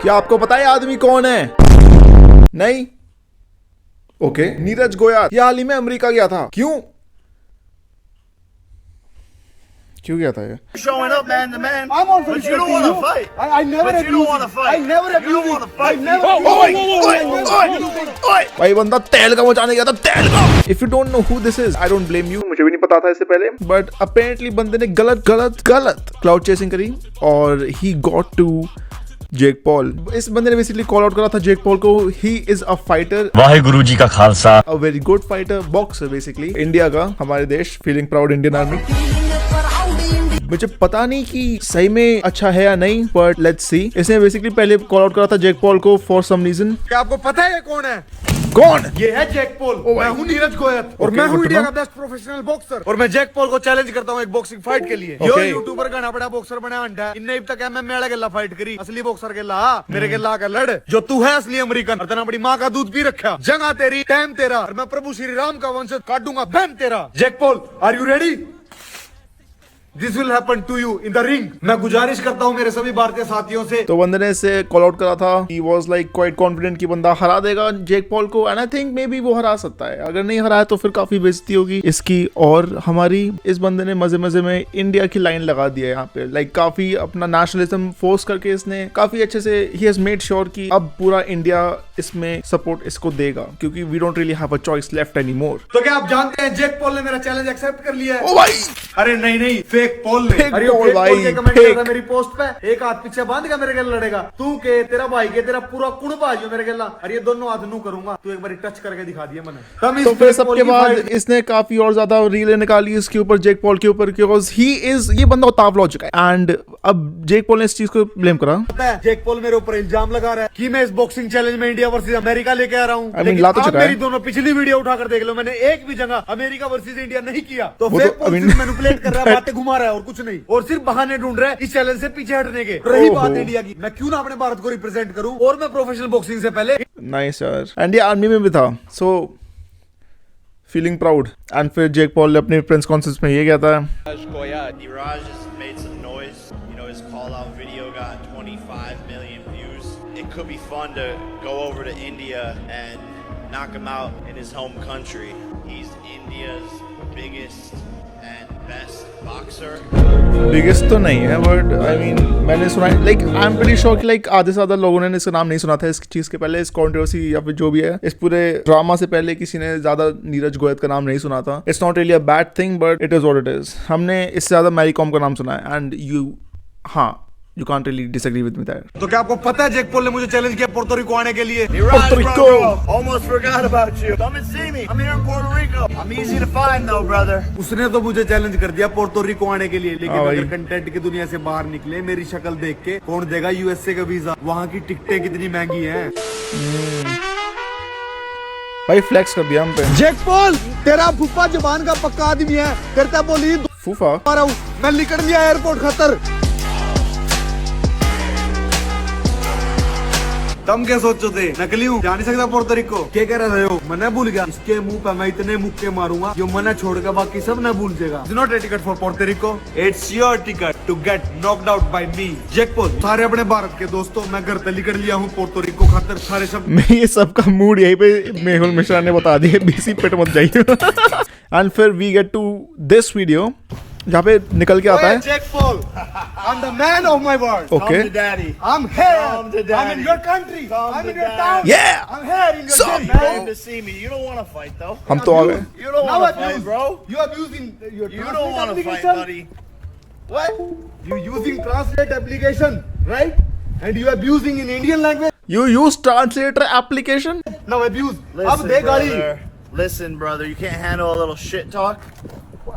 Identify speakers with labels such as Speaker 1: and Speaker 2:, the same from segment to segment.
Speaker 1: क्या आपको पता है आदमी कौन है? नहीं? ओके, नीरज गोयल। ये हाल ही में अमेरिका गया था। क्यों गया था ये?
Speaker 2: Showing up man to man.
Speaker 3: I'm also
Speaker 2: but you don't want to fight.
Speaker 3: I never
Speaker 2: But you don't want to fight.
Speaker 3: I never
Speaker 2: You don't want to fight.
Speaker 1: भाई बंदा तेल का मचाने गया था, तेल का। If you don't know who this is, I don't blame you। मुझे भी नहीं पता था इससे पहले, but apparently बंदे ने गलत क्लाउड चेसिंग करी और he got to Jake Paul. इस बंदे ने बेसिकली कॉल आउट करा था जेक पॉल को। He is a fighter,
Speaker 4: Waheguru ji का Khalsa,
Speaker 1: a very good fighter, boxer basically, India का, हमारे देश, फीलिंग प्राउड इंडियन आर्मी। मुझे पता नहीं कि सही में अच्छा है या नहीं, बट लेट्स सी। इसने बेसिकली पहले कॉल आउट करा था जेक पॉल को फॉर सम रीजन।
Speaker 3: क्या आपको पता है ये कौन है?
Speaker 1: कौन?
Speaker 3: ये है जैक पॉल। मैं हूँ नीरज गोयल और मैं हूँ इंडिया का बेस्ट प्रोफेशनल बॉक्सर और मैं जैक पॉल को चैलेंज करता हूँ एक बॉक्सिंग फाइट के लिए। यो यूट्यूबर का बड़ा बॉक्सर बना अंडा इन्ने अब तक MMA गेला फाइट करी, असली बॉक्सर गेला मेरे गेला का लड़ जो तू है असली अमेरिकन। और बड़ी माँ का दूध पी रखा, जगह तेरी टाइम तेरा और मैं प्रभु श्री राम का वंशज काटूंगा बैम तेरा। Jake Paul, are you ready? This will happen to you in the ring। मैं गुजारिश करता हूँ मेरे सभी भारतीय साथियों से।
Speaker 1: तो बंदे ने इसे कॉल आउट करा था। He was like quite confident कि बंदा हरा देगा जेक पॉल को, and I think maybe वो हरा सकता है। अगर नहीं हराया तो फिर काफी बेइज्जती होगी इसकी और हमारी। इस बंदे ने मजे मजे में इंडिया की लाइन लगा दी है यहाँ पे, लाइक काफी अपना नेशनलिज्म फोर्स करके इसने काफी अच्छे से he has made sure कि अब पूरा इंडिया इसमें सपोर्ट इसको देगा, क्योंकि we don't really have a choice left anymore।
Speaker 3: तो क्या आप जानते हैं जेक पॉल ने मेरा चैलेंज एक्सेप्ट कर लिया है?
Speaker 1: ओ भाई,
Speaker 3: अरे नहीं, फेक पॉल ने।
Speaker 1: फेक
Speaker 3: अरे
Speaker 1: पॉल
Speaker 3: फेक
Speaker 1: भाई,
Speaker 3: पॉल के कमेंट
Speaker 1: फेक।
Speaker 3: करता मेरी पोस्ट पे, एक हाथ पीछे बांध के मेरे गले लड़ेगा तू के तेरा भाई के तेरा पूरा कुड़बा जो मेरे गला। अरे ये दोनों हाथ नू करूंगा, तू एक बार टच करके दिखा दिया मैंने।
Speaker 1: तो फिर सबके बाद इसने काफी और ज्यादा रीलें निकाली इसके ऊपर, जेक पॉल के ऊपर, बिकॉज ही इज, ये बंदा उतावला हो चुका है। एंड अब जेक पॉल ने इस चीज को ब्लेम करा।
Speaker 3: जेक पॉल मेरे ऊपर इल्जाम लगा रहा है कि मैं इस बॉक्सिंग चैलेंज में इंडिया वर्सेस अमेरिका लेके आ रहा हूँ।
Speaker 1: ला तो चुका है।
Speaker 3: मेरी दोनों पिछली वीडियो उठाकर देख लो, मैंने एक भी जगह अमेरिका वर्सेस इंडिया नहीं किया। तो
Speaker 1: वो
Speaker 3: फेक
Speaker 1: तो
Speaker 3: पॉल मैनिपुलेट कर रहा है, बातें घुमा रहा है और कुछ नहीं, और सिर्फ बहाने ढूंढ रहा है इस चैलेंज से पीछे हटने के। रही बात इंडिया की, मैं क्यों ना अपने भारत को रिप्रेजेंट करूं, और मैं प्रोफेशनल बॉक्सिंग से पहले
Speaker 1: नाइस यार, एंड ये आर्मी में भी था, सो फीलिंग प्राउड। एंड फिर जेक पॉल ने अपने प्रेस कॉन्फ्रेंस में ये कहता है,
Speaker 2: Niraj has made some noise. You know, his call-out video got 25 million views. It could be fun to go over to India and knock him out in his home country. He's India's biggest and best boxer.
Speaker 1: Biggest तो नहीं है, but I mean मैंने सुना है, like I am pretty sure कि like आधे से ज्यादा लोगों ने इसका नाम नहीं सुना था इस चीज के पहले, इस कंट्रोवर्सी या फिर जो भी है, इस पूरे ड्रामा से पहले किसी ने ज्यादा नीरज गोयल का नाम नहीं सुना था। It's not really a bad thing, but it is what it is. हमने इससे ज्यादा मैरी कॉम का नाम सुना है, and you can't really disagree with me there।
Speaker 3: तो क्या आपको पता है जेक पॉल ने मुझे चैलेंज किया पोर्टो रिको आने के लिए?
Speaker 2: Niraj,
Speaker 1: Puerto Rico.
Speaker 2: bro, almost forgot about you. Come and see me. I'm here in Puerto Rico. I'm easy to find though, brother.
Speaker 3: उसने तो मुझे चैलेंज कर दिया पोर्टो रिको आने के लिए, लेकिन
Speaker 1: हाँ
Speaker 3: अगर
Speaker 1: भाई।
Speaker 3: कंटेंट की दुनिया से बाहर निकले, मेरी शक्ल देख के कौन देगा USA का वीजा? वहाँ की टिकटें कितनी महंगी हैं।
Speaker 1: भाई फ्लेक्स कर दिया हम पे।
Speaker 3: जेक पॉल, तेरा फूफा जबान का पक्का आदमी है, करता बोली
Speaker 1: फूफा
Speaker 3: आ रहा हूँ मैं, निकल लिया एयरपोर्ट खतर। तुम क्या सोचो थे नकली हूँ, जा नहीं सकता पोर्टो रिको? क्या कह रहे हो? मैं भूल गया, इसके मुंह पे मैं इतने मुक्के मारूंगा जो मना छोड़ के बाकी सब न भूल जाएगा। It's not a ticket for Puerto Rico, it's your ticket to get knocked out by me। Jake Paul, सारे अपने भारत के दोस्तों, मैं घर से निकल लिया हूँ पोर्टो रिको खातर। सारे सब
Speaker 1: मैं ये सबका मूड यहीं पे मेहुल मिश्रा ने बता दिया, बीसी पेट मत जाइए। एंड फिर we get to this video जहाँ पे निकल के आता है
Speaker 3: Jake Paul, I'm the man of my word।
Speaker 1: Okay,
Speaker 2: Come to daddy.
Speaker 3: I'm here,
Speaker 2: Come to
Speaker 3: I'm
Speaker 2: daddy.
Speaker 3: in your country,
Speaker 2: Come
Speaker 3: I'm
Speaker 2: to
Speaker 3: in your
Speaker 2: daddy.
Speaker 3: town,
Speaker 1: Yeah.
Speaker 3: I'm here in your
Speaker 1: So-
Speaker 3: city।
Speaker 2: Glad to see me. You don't want to fight though.
Speaker 1: हम तो आ गए।
Speaker 2: You don't
Speaker 3: Now
Speaker 2: want to fight,
Speaker 3: abuse,
Speaker 2: bro.
Speaker 3: you abusing your
Speaker 2: You don't
Speaker 3: translate
Speaker 2: want to fight,
Speaker 3: application?
Speaker 2: buddy.
Speaker 3: What? You using translate application, right? And you abusing in Indian language?
Speaker 1: You use translator application?
Speaker 3: Now abuse। अब
Speaker 2: Listen,
Speaker 3: दे गाड़ी।
Speaker 2: brother. Listen, brother. You can't handle a little shit talk.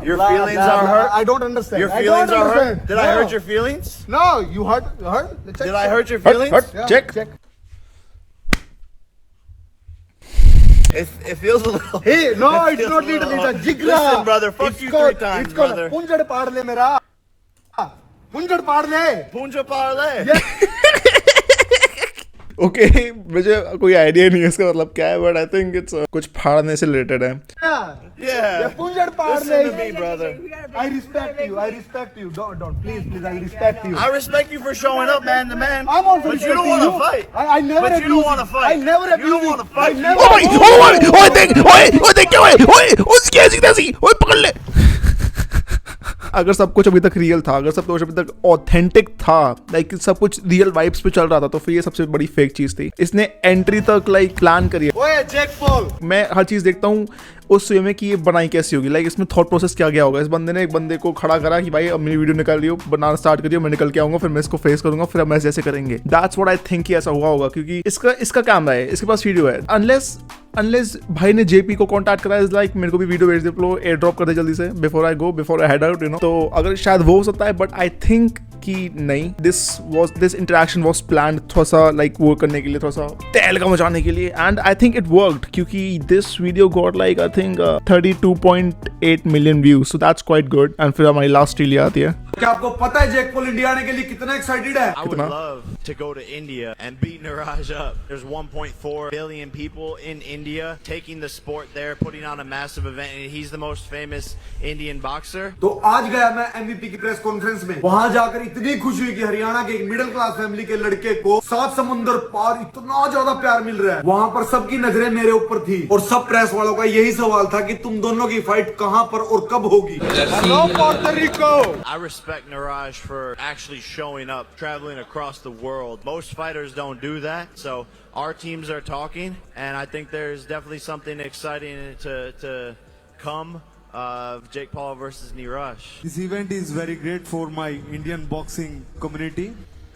Speaker 2: Your
Speaker 3: Blah,
Speaker 2: feelings
Speaker 3: blah,
Speaker 2: are
Speaker 3: blah.
Speaker 2: hurt.
Speaker 3: I don't understand।
Speaker 2: Your
Speaker 3: I
Speaker 2: feelings
Speaker 3: don't
Speaker 2: are hurt.
Speaker 3: understand।
Speaker 2: Did I
Speaker 3: No.
Speaker 2: hurt your feelings?
Speaker 3: No, you hurt. Check,
Speaker 2: Did I hurt your
Speaker 1: Hurt,
Speaker 2: feelings?
Speaker 1: hurt.
Speaker 3: Yeah,
Speaker 1: Check.
Speaker 3: check।
Speaker 2: It feels a little.
Speaker 3: Hey, no,
Speaker 2: it
Speaker 3: it's
Speaker 2: feels
Speaker 3: not
Speaker 2: a
Speaker 3: little,
Speaker 2: little
Speaker 3: it's a
Speaker 2: hard.
Speaker 3: jigra।
Speaker 2: Listen, brother. Fuck
Speaker 3: It's
Speaker 2: you
Speaker 3: called-
Speaker 2: 3 times,
Speaker 3: it's called
Speaker 2: brother.
Speaker 3: पुंजड़ पाड़ ले मेरा, पुंजड़ पाड़ ले।
Speaker 2: Punja parlay.
Speaker 1: Okay, मुझे कोई idea नहीं है इसका मतलब क्या है, बट आई थिंक इट्स कुछ फाड़ने से रिलेटेड है।
Speaker 3: Yeah।
Speaker 2: Yeah.
Speaker 3: पूंजड़ पाड़
Speaker 2: Listen to
Speaker 3: ले
Speaker 2: me, brother.
Speaker 3: I respect you don't please I respect you
Speaker 2: I respect you for showing up, man to man.
Speaker 3: I'm also
Speaker 2: but you don't want to
Speaker 3: respecting
Speaker 2: fight.
Speaker 3: I never
Speaker 2: But you don't want to fight.
Speaker 3: I never
Speaker 2: You don't
Speaker 3: abuse
Speaker 2: want to fight.
Speaker 3: I never
Speaker 1: ओ भाई ओए देख क्या है ओए उसकी ऐसी तैसी ओए पकड़ ले अगर सब कुछ अभी तक रियल था, अगर सब कुछ अभी तक ऑथेंटिक था, लाइक सब कुछ रियल वाइब्स पे चल रहा था, तो फिर ये सबसे बड़ी फेक चीज थी। इसने एंट्री तक लाइक प्लान करी है।
Speaker 3: ओए जैक पॉल,
Speaker 1: मैं हर चीज देखता हूँ उस वे में कि ये बनाई कैसी होगी, लाइक इसमें थॉट प्रोसेस क्या गया होगा। इस बंदे ने एक बंदे को खड़ा करा कि भाई अब मेरी वीडियो निकाल रही हो, बनाना स्टार्ट करियो, मैं निकल के आऊंगा, फिर मैं इसको फेस करूंगा, फिर हम ऐसे ऐसे करेंगे। दैट्स व्हाट आई थिंक कि ऐसा हुआ होगा, क्योंकि इसका कैमरा है, इसके पास वीडियो है। अनलेस भाई ने जेपी को कांटेक्ट करा, इज लाइक मेरे को भी वीडियो भेज दे, लो एयर ड्रॉप कर दे जल्दी से before I head out, you know. तो अगर शायद वो हो सकता है, बट आई थिंक कि नहीं, दिस इंटरेक्शन वाज प्लान्ड, थोड़ा सा लाइक वो करने के लिए, थोड़ा सा तहलका मचाने के लिए, and I think it worked, क्योंकि this video got like I think 32.8 million views, so that's quite good. And फिर हमारी लास्ट रील आती है।
Speaker 3: क्या आपको पता है जैक पॉल इंडिया आने के लिए कितना एक्साइटेड है?
Speaker 2: I would love to go to India and beat Niraj up. There's 1.4 billion people in India taking the sport there, putting on a massive event, and he's the most famous Indian boxer.
Speaker 3: तो आज गया मैं MVP की press conference में, वहां जाकर इतनी खुशी हुई कि हरियाणा के एक मिडिल क्लास फैमिली के लड़के को 7 समुंदर पार इतना ज्यादा प्यार मिल रहा है। वहां पर सबकी नजरें मेरे ऊपर थी और सब प्रेस वालों का यही सवाल था कि तुम दोनों की फाइट कहां पर और कब होगी। Hello, Puerto Rico.
Speaker 2: I respect Niraj for actually showing up, traveling across the world. Most fighters don't do that, so our teams are talking, and I think there's definitely something exciting to come. Jake Paul versus Niraj.
Speaker 4: This event is very great for my Indian boxing community.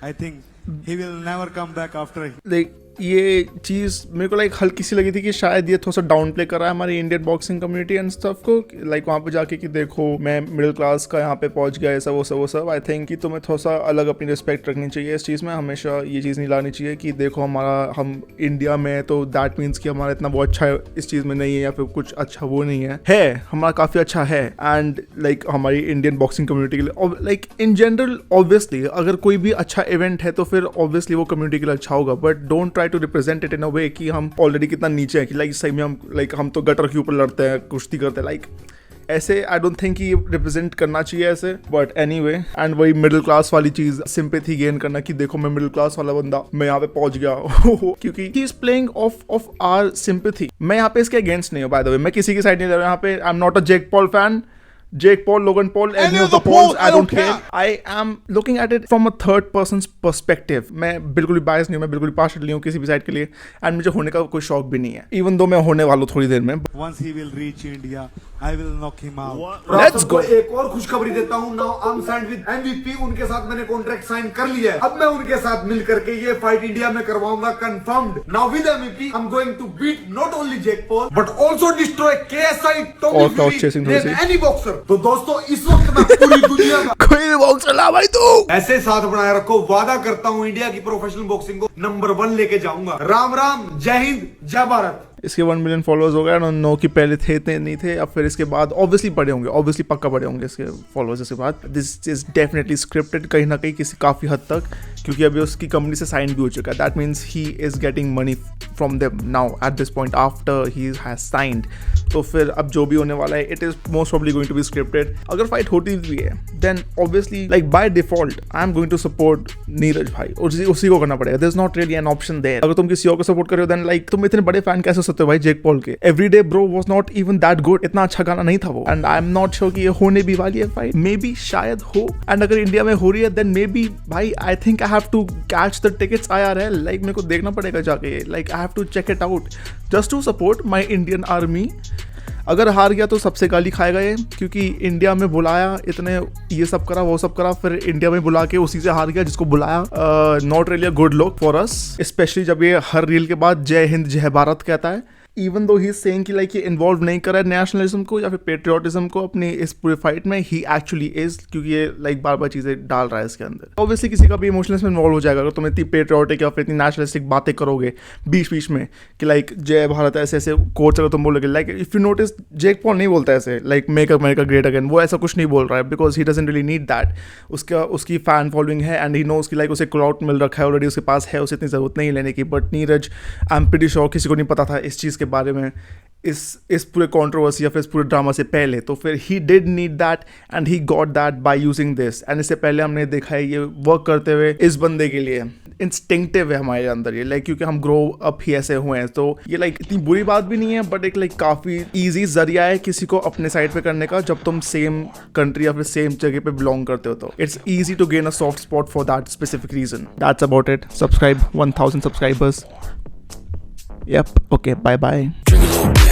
Speaker 4: I think he will never come back after.
Speaker 1: Like ये चीज़ मेरे को like हल्की सी लगी थी कि शायद ये थोड़ा सा डाउन प्ले कर रहा है हमारी Indian boxing community and stuff को, लाइक वहाँ पे जाके कि देखो मैं मिडिल क्लास का यहाँ पे पहुँच गया, ऐसा वो सब। आई थिंक कि तुम्हें थोड़ा सा अलग अपनी रिस्पेक्ट रखनी चाहिए इस चीज़ में। हमेशा ये चीज़ नहीं लानी चाहिए कि देखो हम इंडिया में, तो दैट मीन्स कि हमारा इतना बहुत अच्छा इस चीज़ में नहीं है, या फिर कुछ अच्छा वो नहीं है हमारा काफ़ी अच्छा है। एंड लाइक हमारी इंडियन बॉक्सिंग कम्युनिटी के लिए, लाइक इन जनरल ऑब्वियसली अगर कोई भी अच्छा इवेंट है तो फिर ऑब्वियसली वो कम्युनिटी के लिए अच्छा होगा, but don't try to represent it in a way कि हम ऑलरेडी कितना नीचे है, कि लाइक सही में हम तो गटर के ऊपर लड़ते हैं, कुश्ती करते हैं, लाइक ऐसे आई डोंट थिंक ये रिप्रेजेंट करना चाहिए ऐसे। बट एनीवे, एंड वही मिडिल क्लास वाली चीज, सिंपैथी गेन करना कि देखो मैं मिडिल क्लास वाला बंदा, मैं यहाँ पे पहुंच गया क्योंकि he is playing off our sympathy. मैं यहाँ पे इसके अगेंस्ट नहीं हूँ, बाय द वे, मैं किसी की साइड नहीं ले रहा हूँ यहाँ पे। I am not a Jake Paul fan. Jake Paul, Logan Paul, any of the Pauls, I don't care. I am looking at it from a third person's perspective. मैं बिल्कुल भी biased नहीं हूँ, मैं बिल्कुल भी partial नहीं हूँ किसी भी साइड के लिए, and मुझे होने का कोई शौक भी नहीं है, even though मैं होने वाला हूँ थोड़ी देर में।
Speaker 4: Once he will reach India, I will knock him out.
Speaker 1: Let's go.
Speaker 3: एक और खुशखबरी देता हूँ। Now I'm signed with MVP. उनके साथ मैंने कॉन्ट्रैक्ट साइन कर लिया है। अब मैं उनके साथ मिल करके ये फाइट इंडिया में करवाऊंगा, confirmed. Now with MVP, I'm going to beat not only Jake Paul, but also destroy KSI, Tommy
Speaker 1: और crowd chasing
Speaker 3: Fury,
Speaker 1: थोड़ी
Speaker 3: name
Speaker 1: सी।
Speaker 3: any boxer। तो दोस्तों इस वक्त मैं पूरी दुनिया का
Speaker 1: कोई भी बॉक्सर ला भाई तू।
Speaker 3: ऐसे साथ बनाए रखो, वादा करता हूँ इंडिया की प्रोफेशनल बॉक्सिंग को नंबर 1 लेके जाऊंगा। राम राम, जय हिंद, जय भारत।
Speaker 1: इसके 1 मिलियन फॉलोअर्स हो गए, नो कि पहले थे इतने नहीं थे, अब फिर इसके बाद ऑब्वियसली बड़े होंगे, ऑब्वियसली पक्का बड़े होंगे इसके फॉलोअर्स इसके बाद। दिस इज डेफिनेटली स्क्रिप्टेड कहीं ना कहीं, किसी काफ़ी हद तक, क्योंकि अभी उसकी कंपनी से साइन भी हो चुका है। That means he is getting money from them now at this point after he has signed. तो फिर अब जो भी होने वाला है, it is most probably going to be scripted. अगर फाइट होती भी है, then obviously like by default I am going to support Neeraj भाई, और उसी को करना पड़ेगा। There is not really an option there. अगर तुम किसी और को सपोर्ट कर रहे हो, देन लाइक तुम इतने बड़े फैन कैसे हो सकते हो भाई जेक पॉल के? Everyday bro was not even that good, इतना अच्छा गाना नहीं था वो, and I am not sure कि ये होने भी वाली है फाइट। मे बी शायद हो, एंड अगर इंडिया में हो रही है, देन मे बी भाई I think I have to catch the tickets IRL, like मेरे को देखना पड़ेगा जाके, like I have to check it out just to support my Indian army. अगर हार गया तो सबसे गाली खाएगा ये, क्योंकि इंडिया में बुलाया, इतने ये सब करा वो सब करा, फिर इंडिया में बुला के उसी से हार गया जिसको बुलाया। Not really a good look for us, specially जब ये हर रील के बाद जय हिंद जय भारत कहता है। इवन दो ही सेइंग कि लाइक ये इन्वॉल्व नहीं कर रहा है नेशनलिज्म को या फिर पेट्रियोटिज्म को अपनी इस पूरे फाइट में, ही एक्चुअली इज, क्योंकि ये लाइक बार बार चीज़ें डाल रहा है इसके अंदर। ऑब्वियसली किसी का भी इमोशनल्स में इन्वॉल्व हो जाएगा अगर तुम इतनी पेट्रियोटिक या फिर इतनी नेशनलिस्टिक बातें करोगे बीच बीच में कि लाइक जय भारत ऐसे ऐसे कोर्स अगर तुम बोलोगे। Like if you notice, Jake Paul नहीं बोलता ऐसे like make America great again, वो ऐसा कुछ नहीं बोल रहा है, because he doesn't really need that. उसकी फैन फॉलोइंग है एंड ही नोज की लाइक उसे क्लाउड मिल रखा है ऑलरेडी, उसके पास है, उसे इतनी जरूरत नहीं लेने की। But Neeraj, I am pretty sure किसी को नहीं पता था इस चीज़ के बारे में, इस पूरे कंट्रोवर्सी या फिर इस पूरे ड्रामा से पहले, तो फिर he did need that and he got that by using this. And इससे पहले हमने देखा है ये वर्क करते हुए इस बंदे के लिए। इंस्टिंक्टिव है हमारे अंदर ये, लाइक क्योंकि हम ग्रो अप ही ऐसे हुए हैं, तो ये लाइक इतनी बुरी बात भी नहीं है, बट एक लाइक काफ़ी ईजी जरिया है किसी को अपने साइड पे करने का जब तुम सेम कंट्री या फिर सेम जगह पे बिलोंग करते हो। तो it's easy to gain a soft spot for that specific region. That's about it. Subscribe 1000 subscribers. Yep. Okay. Bye bye.